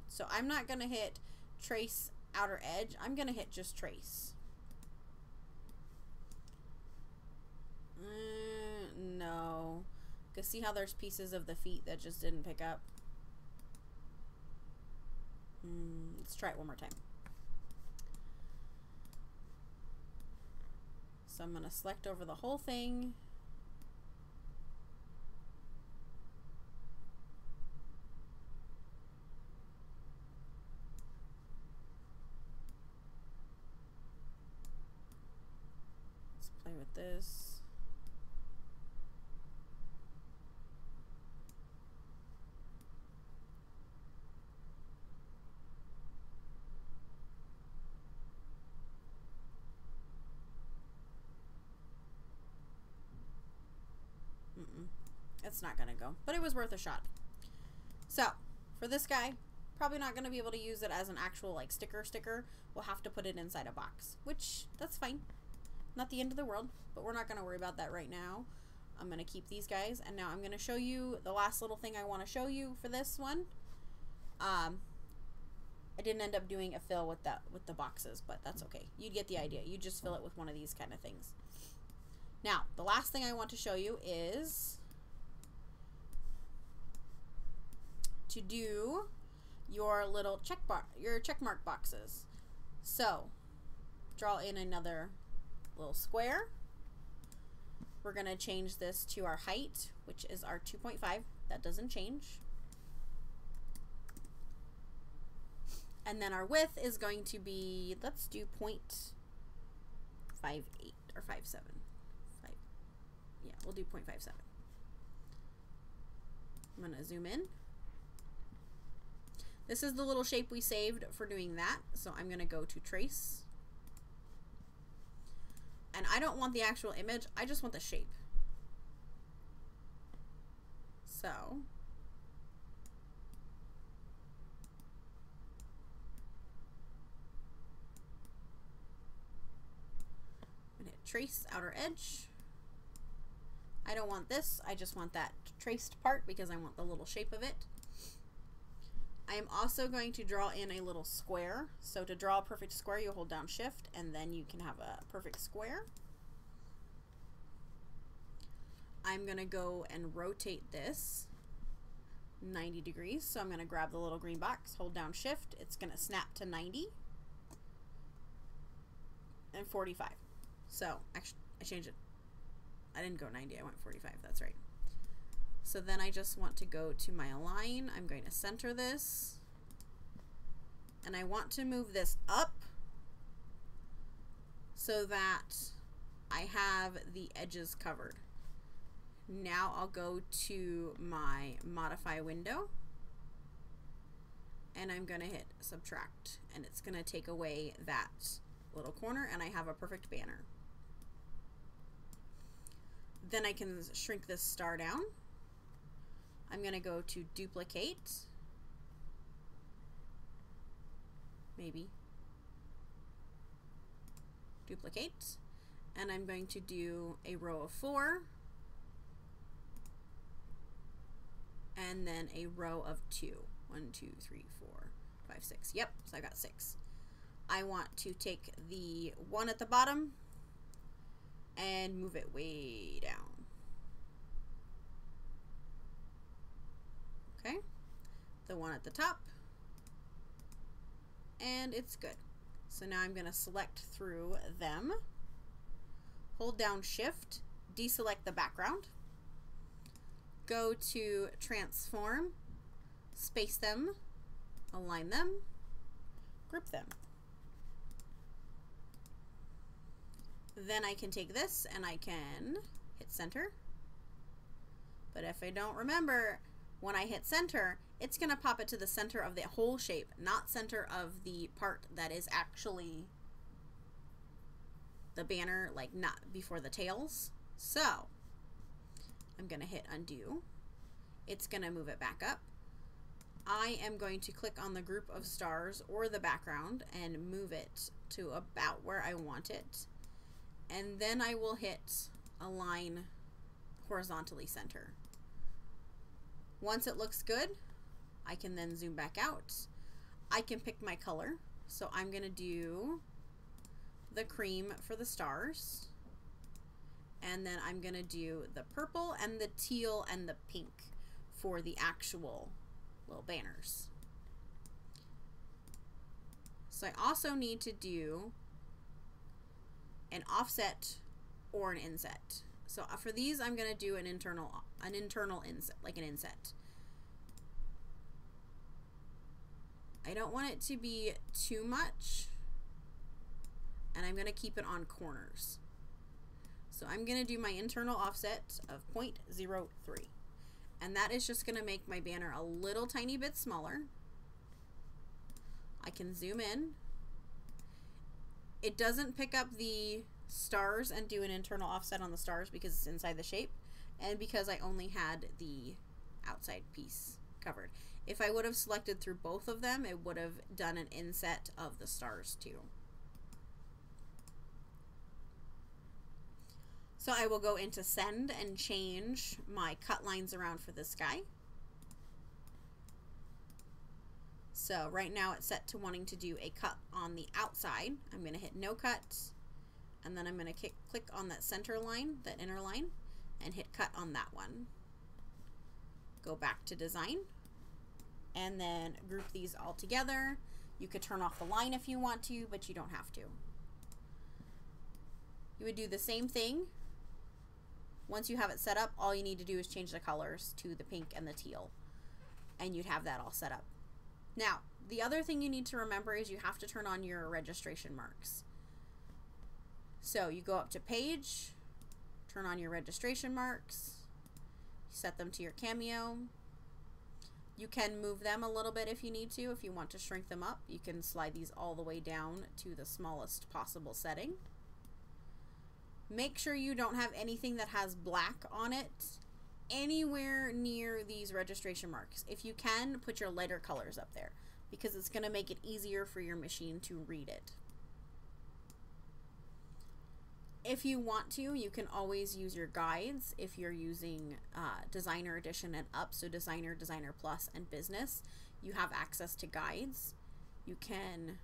So I'm not going to hit trace outer edge. I'm going to hit just trace. No. Because see how there's pieces of the feet that just didn't pick up? Let's try it one more time. So I'm going to select over the whole thing. Let's play with this. it's not gonna go, but it was worth a shot. So for this guy, probably not gonna be able to use it as an actual like sticker. We'll have to put it inside a box, which that's fine. Not the end of the world, but we're not gonna worry about that right now. I'm gonna keep these guys, and now I'm gonna show you the last little thing I want to show you for this one. I didn't end up doing a fill with the boxes, but that's okay. You get the idea. You just fill it with one of these kind of things. Now, the last thing I want to show you is to do your little check mark boxes. So, draw in another little square. We're going to change this to our height, which is our 2.5. That doesn't change. And then our width is going to be, let's do 0.58 or 5.7. Yeah, we'll do 0.57. I'm going to zoom in. This is the little shape we saved for doing that. So I'm going to go to trace. And I don't want the actual image. I just want the shape. So I'm going to hit trace outer edge. I don't want this. I just want that traced part because I want the little shape of it. I am also going to draw in a little square. So to draw a perfect square, you hold down Shift, and then you can have a perfect square. I'm going to go and rotate this 90 degrees. So I'm going to grab the little green box, hold down Shift. It's going to snap to 90 and 45. So actually, I changed it. I didn't go 90, I went 45. That's right. So then I just want to go to my align. I'm going to center this. And I want to move this up so that I have the edges covered. Now I'll go to my modify window. And I'm going to hit subtract. And it's going to take away that little corner, and I have a perfect banner. Then I can shrink this star down. I'm going to go to duplicate. Maybe. Duplicate. And I'm going to do a row of 4. And then a row of 2. 1, 2, 3, 4, 5, 6. Yep, so I got 6. I want to take the one at the bottom and move it way down. Okay, the one at the top, and it's good. So now I'm going to select through them, hold down Shift, deselect the background, go to transform, space them, align them, group them. Then I can take this and I can hit center. But if I don't remember, when I hit center, it's going to pop it to the center of the whole shape, not center of the part that is actually the banner, like not before the tails. So I'm going to hit undo. It's going to move it back up. I am going to click on the group of stars or the background and move it to about where I want it. And then I will hit align horizontally center. Once it looks good, I can then zoom back out. I can pick my color. So I'm going to do the cream for the stars. And then I'm going to do the purple and the teal and the pink for the actual little banners. So I also need to do an offset or an inset. So for these, I'm going to do an internal inset, like an inset. I don't want it to be too much, and I'm going to keep it on corners. So I'm going to do my internal offset of 0.03, and that is just going to make my banner a little tiny bit smaller. I can zoom in. It doesn't pick up the stars and do an internal offset on the stars because it's inside the shape. and because I only had the outside piece covered. If I would have selected through both of them, it would have done an inset of the stars too. So I will go into send and change my cut lines around for this guy. So right now it's set to wanting to do a cut on the outside. I'm going to hit no cut, and then I'm going to click on that center line, that inner line, and hit cut on that one. Go back to design, and then group these all together. You could turn off the line if you want to, but you don't have to. You would do the same thing. Once you have it set up, all you need to do is change the colors to the pink and the teal, and you'd have that all set up. Now, the other thing you need to remember is you have to turn on your registration marks. So you go up to page, turn on your registration marks, set them to your Cameo. You can move them a little bit if you need to. If you want to shrink them up, you can slide these all the way down to the smallest possible setting. Make sure you don't have anything that has black on it anywhere near these registration marks. If you can, put your lighter colors up there because it's going to make it easier for your machine to read it. If you want to, you can always use your guides if you're using Designer Edition and up, so Designer, Designer Plus, and Business. You have access to guides. You can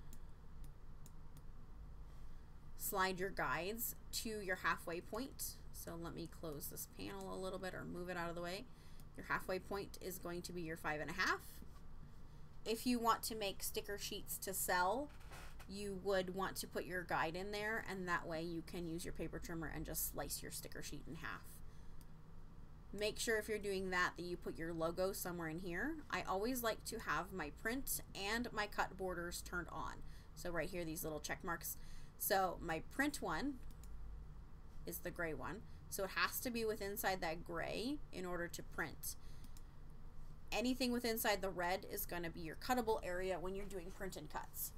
slide your guides to your halfway point. So let me close this panel a little bit or move it out of the way. Your halfway point is going to be your 5.5. If you want to make sticker sheets to sell, you would want to put your guide in there, and that way you can use your paper trimmer and just slice your sticker sheet in half. Make sure if you're doing that you put your logo somewhere in here. I always like to have my print and my cut borders turned on. So right here, these little check marks. So my print one is the gray one. So it has to be within inside that gray in order to print. Anything within inside the red is going to be your cuttable area when you're doing print and cuts.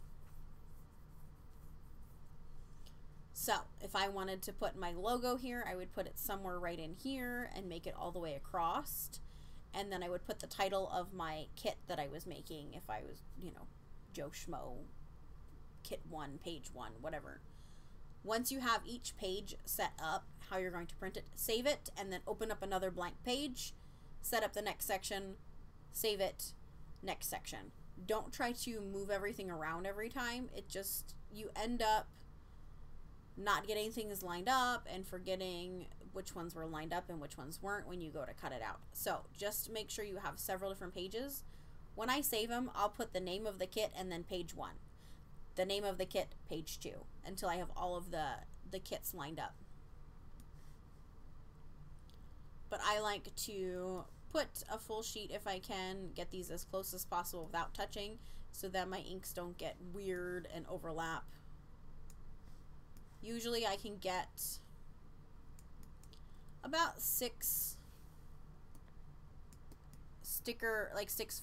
So if I wanted to put my logo here, I would put it somewhere right in here and make it all the way across. And then I would put the title of my kit that I was making if I was, you know, Joe Schmo, kit 1, page 1, whatever. Once you have each page set up, how you're going to print it, save it, and then open up another blank page, set up the next section, save it, next section. Don't try to move everything around every time. It just, you end up not getting things lined up and forgetting which ones were lined up and which ones weren't when you go to cut it out. So just make sure you have several different pages. When I save them, I'll put the name of the kit and then page 1. The name of the kit, page 2, until I have all of the kits lined up. But I like to put a full sheet if I can, get these as close as possible without touching so that my inks don't get weird and overlap. Usually I can get about 6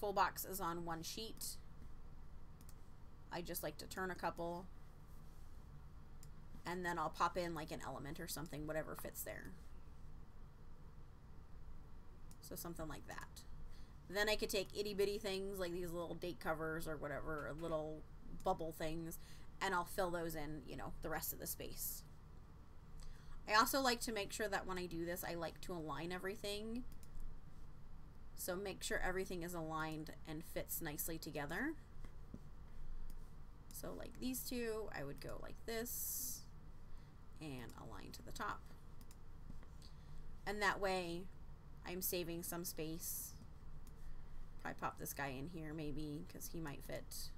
full boxes on one sheet. I just like to turn a couple, and then I'll pop in like an element or something, whatever fits there. So something like that. Then I could take itty bitty things like these little date covers or whatever, or little bubble things, and I'll fill those in, you know, the rest of the space. I also like to make sure that when I do this, I like to align everything. So make sure everything is aligned and fits nicely together. So like these two, I would go like this and align to the top. And that way I'm saving some space. Probably pop this guy in here maybe because he might fit.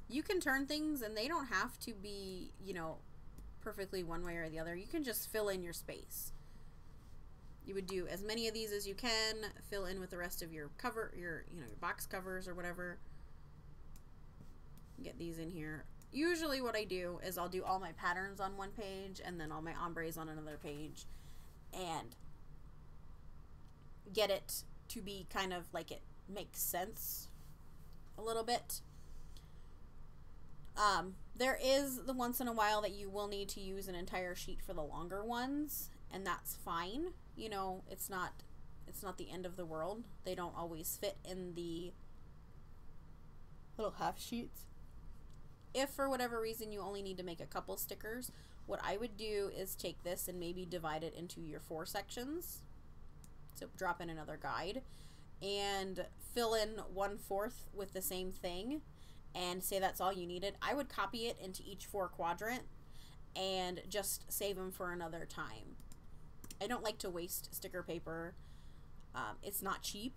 You can turn things and they don't have to be, you know, perfectly one way or the other. You can just fill in your space. You would do as many of these as you can, fill in with the rest of your cover, your box covers or whatever. Get these in here. Usually what I do is I'll do all my patterns on one page and then all my ombres on another page and get it to be kind of like it makes sense a little bit. There is the once in a while that you will need to use an entire sheet for the longer ones, and that's fine. You know, it's not the end of the world. They don't always fit in the little half sheets. If for whatever reason you only need to make a couple stickers, what I would do is take this and maybe divide it into your 4 sections. So drop in another guide and fill in 1/4 with the same thing and say that's all you needed. I would copy it into each 4 quadrant and just save them for another time. I don't like to waste sticker paper. It's not cheap.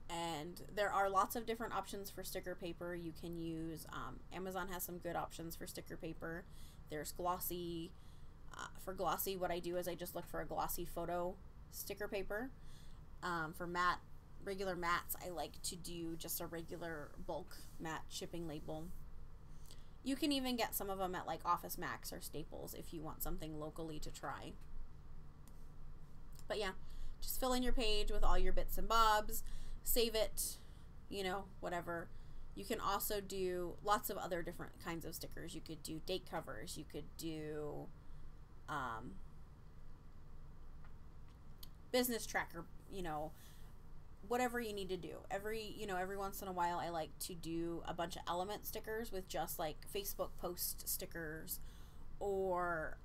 And there are lots of different options for sticker paper. You can use, Amazon has some good options for sticker paper. There's glossy. For glossy, what I do is I just look for a glossy photo sticker paper. For matte, regular mattes, I like to do just a regular bulk matte shipping label. You can even get some of them at like Office Max or Staples if you want something locally to try. But yeah, just fill in your page with all your bits and bobs, save it, you know, whatever. You can also do lots of other different kinds of stickers. You could do date covers, you could do business tracker, you know, whatever you need to do. Every once in a while I like to do a bunch of element stickers with just like Facebook post stickers, or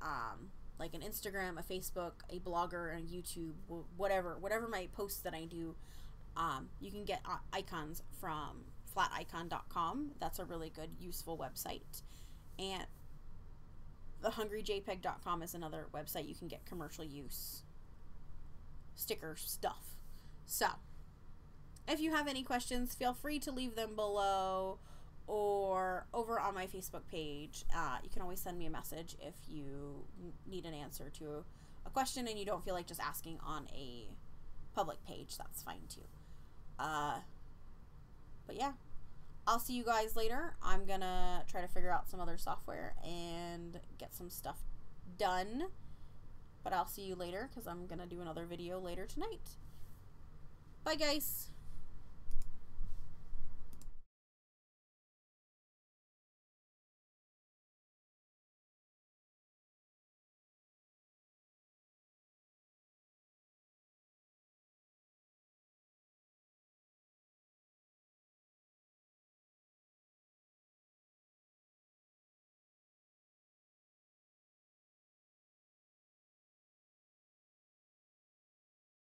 like an Instagram, a Facebook, a blogger, and YouTube, whatever my posts that I do. You can get icons from flaticon.com. That's a really good, useful website. And thehungryjpeg.com is another website you can get commercial use sticker stuff. So if you have any questions, feel free to leave them below or over on my Facebook page. You can always send me a message if you need an answer to a question and you don't feel like just asking on a public page. That's fine too. But yeah, I'll see you guys later. I'm gonna try to figure out some other software and get some stuff done. But I'll see you later because I'm gonna do another video later tonight. Bye guys.